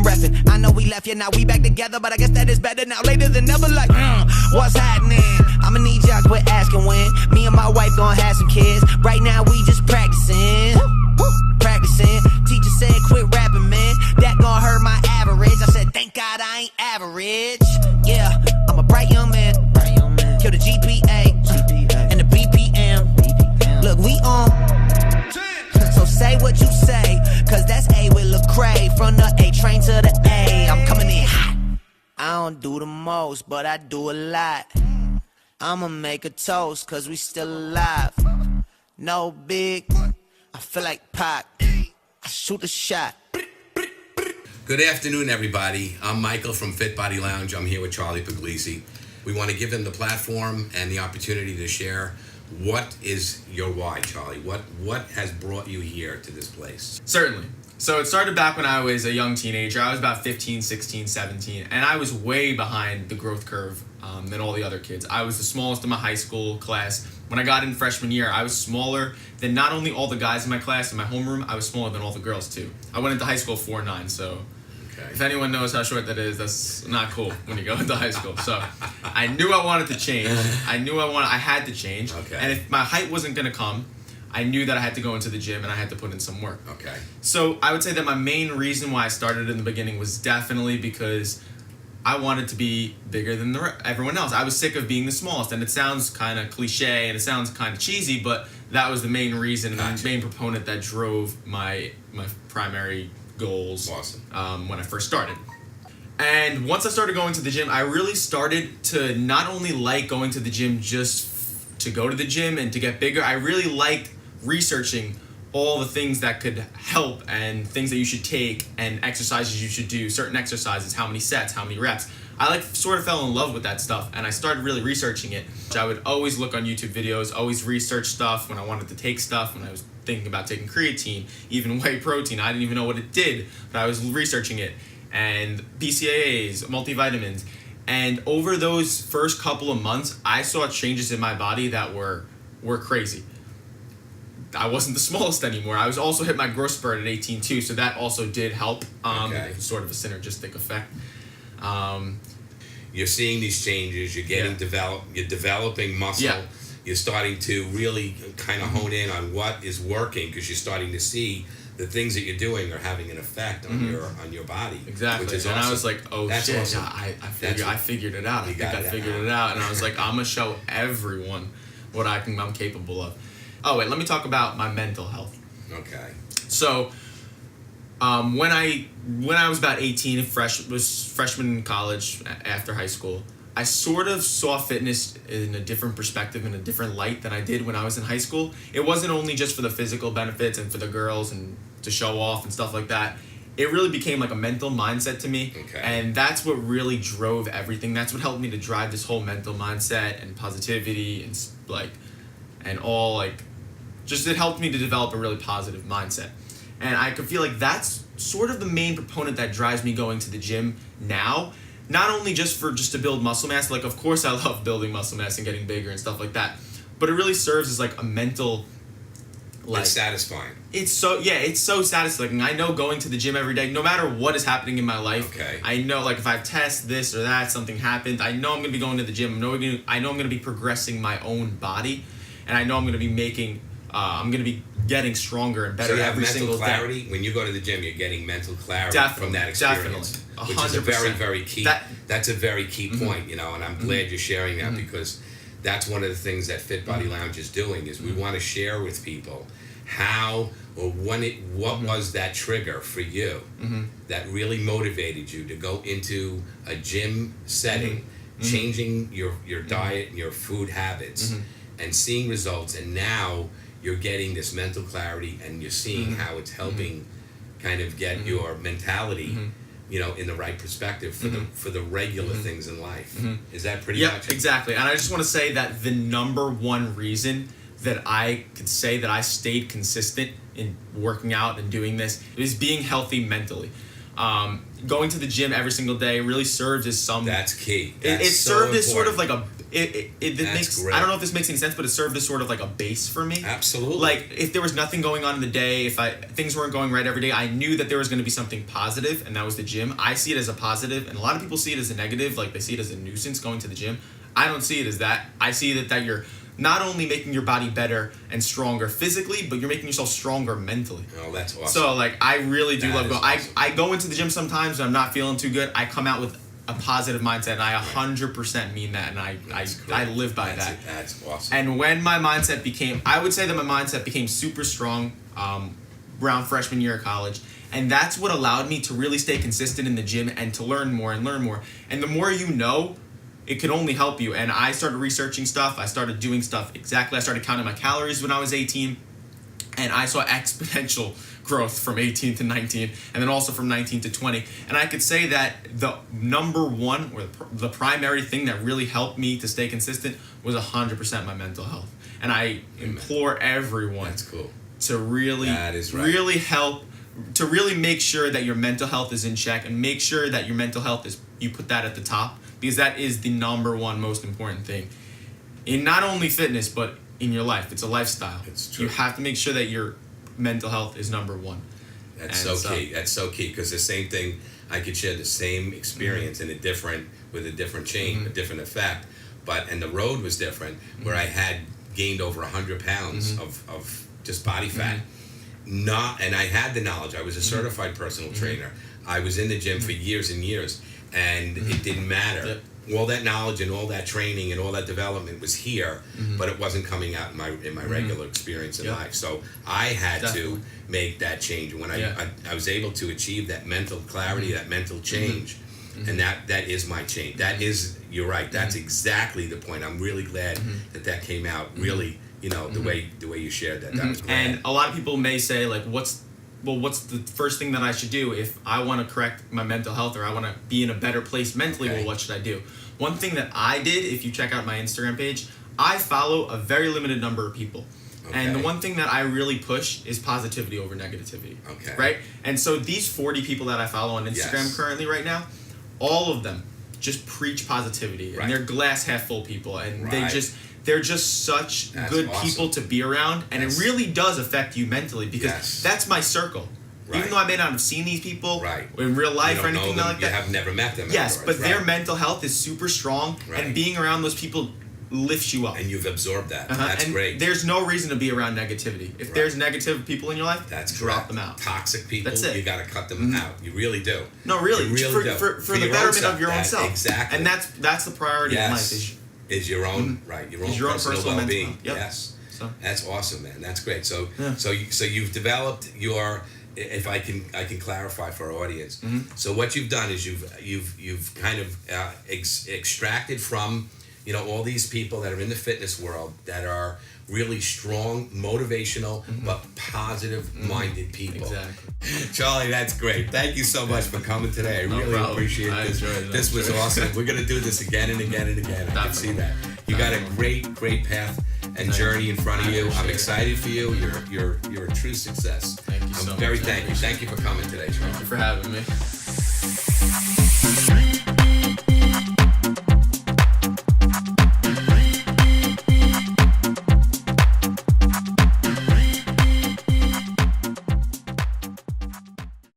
I'm reppin'. I know we left, yeah, now we back together, but I guess that is better now, later than never. Like, what's happening? I'ma need y'all quit asking when. Me and my wife gon' have some kids. Right now we just practicing. Teacher said quit rapping, man. That gon' hurt my average. I said thank God I ain't average. Yeah, I'm a bright young man. Kill the GPA and the BPM. Look, we on. So say what you say, cause that's A with Lecrae. From the A train to the A, I'm coming in hot. I don't do the most, but I do a lot. I'ma make a toast, cause we still alive. No big, I feel like Pac. I shoot a shot. Good afternoon, everybody. I'm Michael from Fit Body Lounge. I'm here with Charlie Pugilisi. We want to give them the platform and the opportunity to share. What is your why, Charlie? What has brought you here to this place? Certainly. So it started back when I was a young teenager. I was about 15, 16, 17, and I was way behind the growth curve than all the other kids. I was the smallest in my high school class. When I got in freshman year, I was smaller than not only all the guys in my class in my homeroom, I was smaller than all the girls too. I went into high school 4'9", so if anyone knows how short that is, that's not cool when you go into high school. So I knew I wanted to change. I had to change. Okay. And if my height wasn't going to come, I knew that I had to go into the gym and I had to put in some work. Okay. So I would say that my main reason why I started in the beginning was definitely because I wanted to be bigger than everyone else. I was sick of being the smallest, and it sounds kind of cliche and it sounds kind of cheesy, but that was the main reason and the main proponent that drove my primary goals. Awesome. When I first started. And once I started going to the gym, I really started to not only like going to the gym just to go to the gym and to get bigger, I really liked researching all the things that could help and things that you should take and exercises you should do, certain exercises, how many sets, how many reps. I sort of fell in love with that stuff, and I started really researching it. I would always look on YouTube videos, always research stuff when I wanted to take stuff, when I was thinking about taking creatine, even whey protein. I didn't even know what it did, but I was researching it. And BCAAs, multivitamins. And over those first couple of months, I saw changes in my body that were crazy. I wasn't the smallest anymore. I was also hit my growth spurt at 18 too, so that also did help. Sort of a synergistic effect. You're seeing these changes. You're getting You're developing muscle. Yeah. You're starting to really kind of hone in on what is working because you're starting to see the things that you're doing are having an effect on your body. Exactly. Which is and awesome. I was like, oh That's shit, awesome. I figured it out. I figured it out. And I was like, I'm gonna show everyone what I'm capable of. Oh wait, let me talk about my mental health. Okay. So, when I was about 18, was freshman in college after high school, I sort of saw fitness in a different perspective, in a different light than I did when I was in high school. It wasn't only just for the physical benefits and for the girls and to show off and stuff like that. It really became like a mental mindset to me. Okay. And that's what really drove everything. That's what helped me to drive this whole mental mindset and positivity and it helped me to develop a really positive mindset. And I could feel like that's sort of the main proponent that drives me going to the gym now. Not only just to build muscle mass, like of course I love building muscle mass and getting bigger and stuff like that, but it really serves as like a mental, It's satisfying. It's so satisfying. I know going to the gym every day, no matter what is happening in my life, I know like if I have tests, this or that, something happened, I know I'm going to be going to the gym. I know I'm going to be progressing my own body, and I know I'm going to be making I'm going to be getting stronger and better every single day. Mental clarity, when you go to the gym, you're getting mental clarity from that experience. Definitely. 100%. Which is a very, very key, that's a very key point, and I'm glad you're sharing that because that's one of the things that Fit Body Lounge is doing is we want to share with people how or what was that trigger for you that really motivated you to go into a gym setting, changing your diet and your food habits and seeing results, and now you're getting this mental clarity and you're seeing how it's helping kind of get your mentality in the right perspective for the regular things in life. Is that pretty much it? Exactly. And I just want to say that the number one reason that I could say that I stayed consistent in working out and doing this is being healthy mentally. Going to the gym every single day really served as That's key. It served as sort of like it That's makes, great. I don't know if this makes any sense, but it served as sort of like a base for me. Absolutely. Like, if there was nothing going on in the day, if things weren't going right every day, I knew that there was going to be something positive, and that was the gym. I see it as a positive, and a lot of people see it as a negative, like they see it as a nuisance going to the gym. I don't see it as that. I see that you're not only making your body better and stronger physically, but you're making yourself stronger mentally. Oh, that's awesome. So, like, I really do That love is going. awesome. I go into the gym sometimes when I'm not feeling too good. I come out with a positive mindset, and I 100% mean that, and I live by that. That's awesome. And when my mindset became, I would say that my mindset became super strong around freshman year of college. And that's what allowed me to really stay consistent in the gym and to learn more and learn more. And the more you know, it could only help you. And I started researching stuff. I started doing stuff exactly. I started counting my calories when I was 18. And I saw exponential growth from 18 to 19, and then also from 19 to 20. And I could say that the number one, or the primary thing that really helped me to stay consistent was 100% my mental health. And I implore everyone That's cool. to really, That is right. really help, to really make sure that your mental health is in check, and make sure that your mental health is, you put that at the top, because that is the number one most important thing in not only fitness, but in your life. It's a lifestyle. It's true. You have to make sure that your mental health is number one. That's And so key. That's so key, because the same thing, I could share the same experience with a different change, a different effect, and the road was different, where I had gained over 100 pounds of just body fat. And I had the knowledge. I was a certified personal trainer. I was in the gym for years and years, and it didn't matter. Yep. All that knowledge and all that training and all that development was here, but it wasn't coming out in my regular experience in Yep. life. So I had Definitely. to make that change. When Yeah. I was able to achieve that mental clarity, that mental change, and that is my change. That is, you're right. That's exactly the point. I'm really glad that came out. Really, the way you shared that. That was great. And a lot of people may say, like, what's the first thing that I should do if I want to correct my mental health, or I want to be in a better place mentally? Okay. Well, what should I do? One thing that I did, if you check out my Instagram page, I follow a very limited number of people. And the Okay. one thing that I really push is positivity over negativity. Okay. Right? And so these 40 people that I follow on Instagram Yes. currently right now, all of them just preach positivity. Right. And they're glass half full people. And Right. they're just such That's good awesome. people to be around. And Yes. it really does affect you mentally, because Yes. that's my circle. Right. Even though I may not have seen these people Right. in real You life don't or know anything them, like you that. have never met them. Yes, afterwards, but their right. mental health is super strong, Right. and being around those people lifts you up. And you've absorbed that. Uh-huh. That's and great. there's no reason to be around negativity. If Right. there's negative people in your life, That's drop correct. them out. Toxic people, That's it. you got to cut them out. You really do. No, really, You really do. for the your own betterment self. of your own That- self. Exactly. And that's the priority in life. Yes. Is your own right, your own your own personal personal mental well-being. health. Yep. Yes, So that's awesome, man. That's great. So, Yeah. so you've developed your. If I can clarify for our audience. So what you've done is you've kind of extracted from all these people that are in the fitness world that are really strong, motivational, but positive-minded people. exactly. Charlie, that's great. Thank you so much for coming today. I really problem. appreciate I this. enjoyed it. This was awesome. We're gonna do this again and again and again. I can see that. You got a great path and journey in front of you. I'm appreciate it. excited for you. You're a true success. Thank you so I'm very much. thankful. Thank you for coming today, Charlie. Thank you for having me.